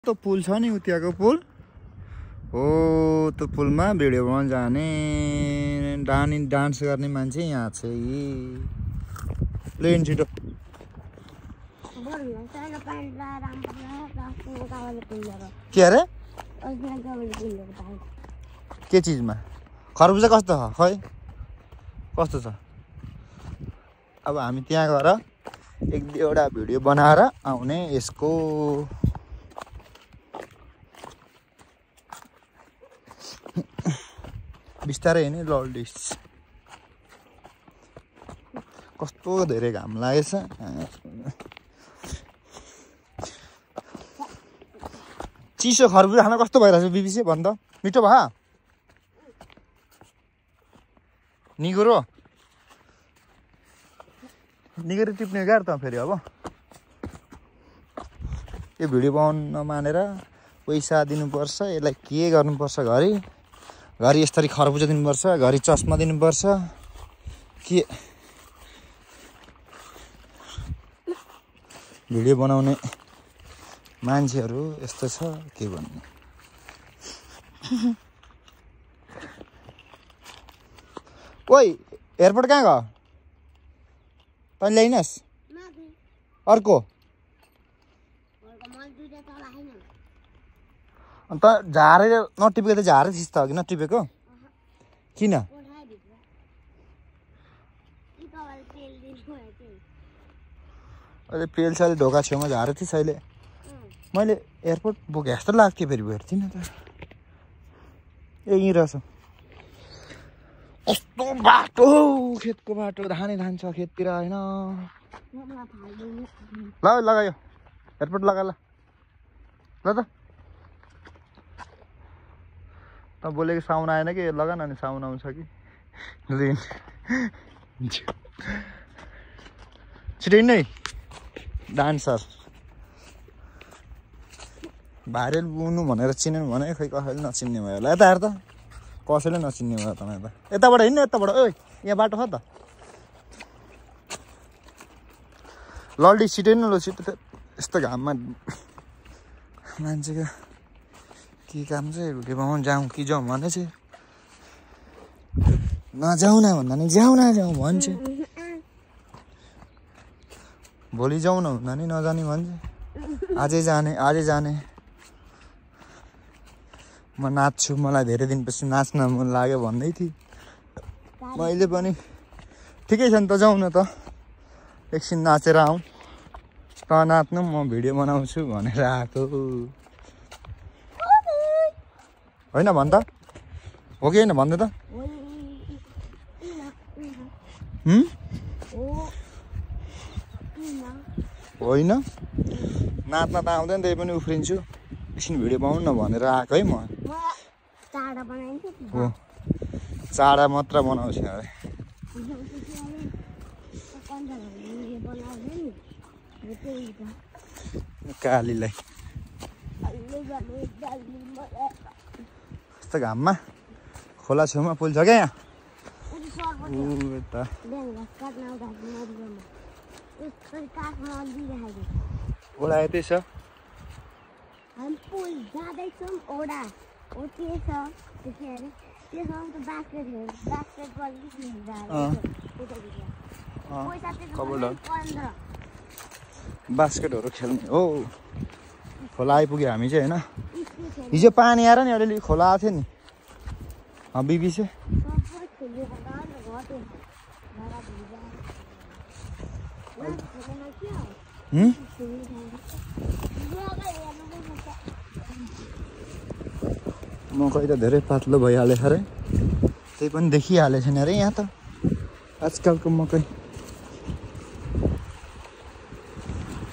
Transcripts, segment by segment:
तो पुल छ नि उतियाको पुल हो। त्यो पुलमा भिडियो बनाउन जाने डान्स गर्ने मान्छे यहाँ छ। प्लेन छिटो के अरे के चिजमा खरबुजा कस्तो छ खै कस्तो छ। अब हामी त्यहाँ गएर एक दुईवटा भिडियो बनाएर आउने यसको। बिस्तारै हिँड्ने लल्डिस कस्तो धेरै घाम लागेछ। चिसो खरबुजा खान कस्तो भइरहेछ बिबिसी भन् त। मिठो भयो निगुरो निगुरो टिप्ने गाह्रो त फेरि। अब यो भिडियो बनाउन नमानेर पैसा दिनुपर्छ। यसलाई के गर्नुपर्छ घरि घरि यसरी खरबुजा दिनुपर्छ घरि चस्मा दिनुपर्छ के। भिडियो बनाउने मान्छेहरू यस्तो छ के भन्ने। ओइ एयरपोर्ट कहाँ गयो तैँले ल्याइनस् अर्को अन्त झारे नटिपेको त झारै थिस् त अघि नटिपेको किन। अहिले पेल छ अहिले ढोका छेउमा झारे थिस्। अहिले मैले एयरपोर्ट बोके जस्तो लाग्थ्यो फेरि भेट्थिनँ त। ए यहीँ रहेछ कस्तो बाटो खेतको बाटो धानै धान छ खेततिर होइन। ल लगायो एयरपोर्ट लगा ल त। त बोलेको साउन आएन कि लगा न। अनि साउन आउँछ कि रेन छिटै नै डान्सर भाइरल बुनु भनेर चिन्नु भने खै कसैले नचिन्ने भयो होला। यता हेर त कसैले नचिन्ने भयो तपाईँ त। यताबाट हिँड्नु यताबाट ओइ यहाँ बाटो छ त। लल्डी छिटै न लो छिटो त। यस्तो घाममा मान्छेको के काम चाहिँ भिडियो बनाउनु जाउँ कि जाउँ भने चाहिँ नजाउँ न भन्दा नि जाउँ न जाउँ भन्छ। भोलि जाउँ न भन्दा नि नजाने भन्छ। आजै जाने आजै जाने। म नाच्छु मलाई धेरै दिनपछि नाच्न मन लाग्यो भन्दै थिएँ मैले पनि। ठिकै छ नि त जाउँ न त एकछिन नाचेर आउँ। त नाच्नु म भिडियो बनाउँछु भनेर आएको होइन भन् त हो कि होइन भन्नु त। होइन नाच्न त आउँदैन त्यही पनि उफ्रिन्छु एकछिन भिडियो बनाउनु न भनेर आएको है म। हो चाडा मात्र बनाउँछु अरे। कालीलाई यस्तो घाममा खोला छेउमा पुल छ क्या यहाँ। ओडा यतै छ बास्केटहरू खेल्ने हो। खोला आइपुग्यो हामी चाहिँ होइन। हिजो पानी आएर नि अलिअलि खोला आएको थियो नि बिबिसी। मकै त धेरै पातलो भइहालेछ अरे त्यही पनि देखिहालेको छैन अरे यहाँ त आजकलको मकै।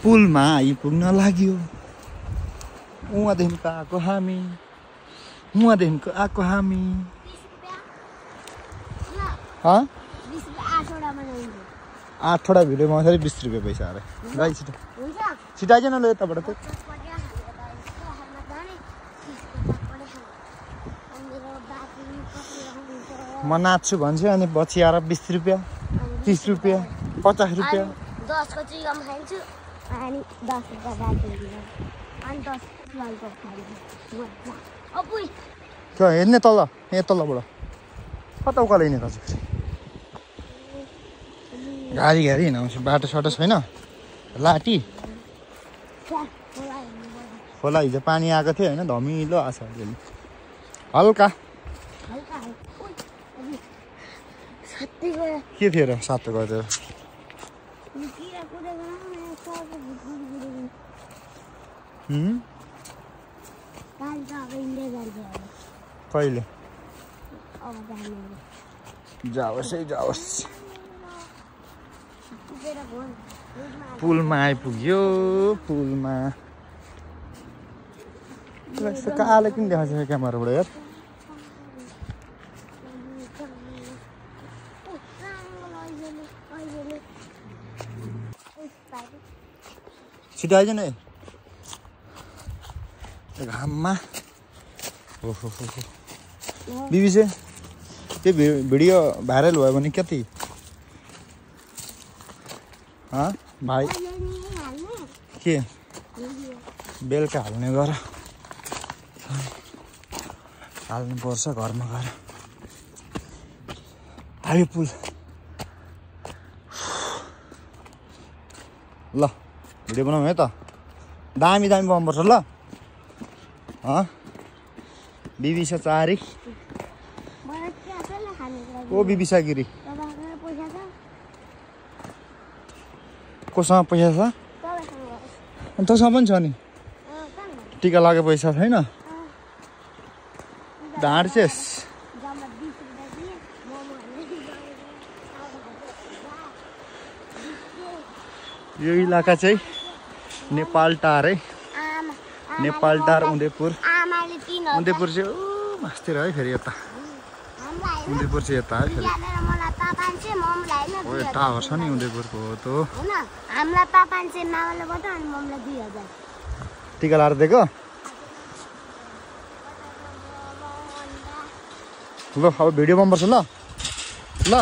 पुलमा आइपुग्न लाग्यो उहाँदेखिको आएको हामी उहाँदेखिको आएको हामी। 8वटा भिडियो बनाउँदाखेरि 20 रुपियाँ पैसा अरे। गाई छिटो छिटो आइज न ल यताबाट त। म नाच्छु भन्छु अनि पछि आएर 20 रुपियाँ 30 रुपियाँ 50 रुपियाँ 10 को चाहिँ खान्छु अनि 10 रुपियाँ बाँकी हुन्छ अनि 10 त्यो हेर्ने तल यहाँ तलबाट कता उकालो हिँड्ने दाजु गाडी हिँडाउँछ बाटो साटो छैन लाटी खोला हिजो पानी आएको थियो होइन धमिलो आएको छ अलिअलि हल्का के थियो र सातो गर्थ्यो कहिले जाओस् है जाओस् पुलमा आइपुग्यो पुलमा यस्तो कालो किन देखाएको छ क्यामेराबाट यार छिटो आइज न घाममा ओहो बिबी चाहिँ त्यो भिडियो भाइरल भयो भने कति भाइ के बेलुका हाल्ने गर हाल्नुपर्छ घरमा गएर आयो पुल ल भिडियो बनाउँ है त दामी दामी बनाउनुपर्छ ल बिबिसा चारी ओ बिबिसा गिरी कोसँग पैसा छ अनि तँसँग पनि छ नि टिका लागे पैसा छैन ढाँड्छेस यो इलाका चाहिँ नेपाल टार है नेपाल टार उदयपुर उदयपुर चाहिँ मास्तिर है फेरि यता उदयपुर चाहिँ यता है फेरि हो टावर छ नि उदयपुरको हो त टिका लाएर दिएको ल अब भिडियो बनाउनुपर्छ ल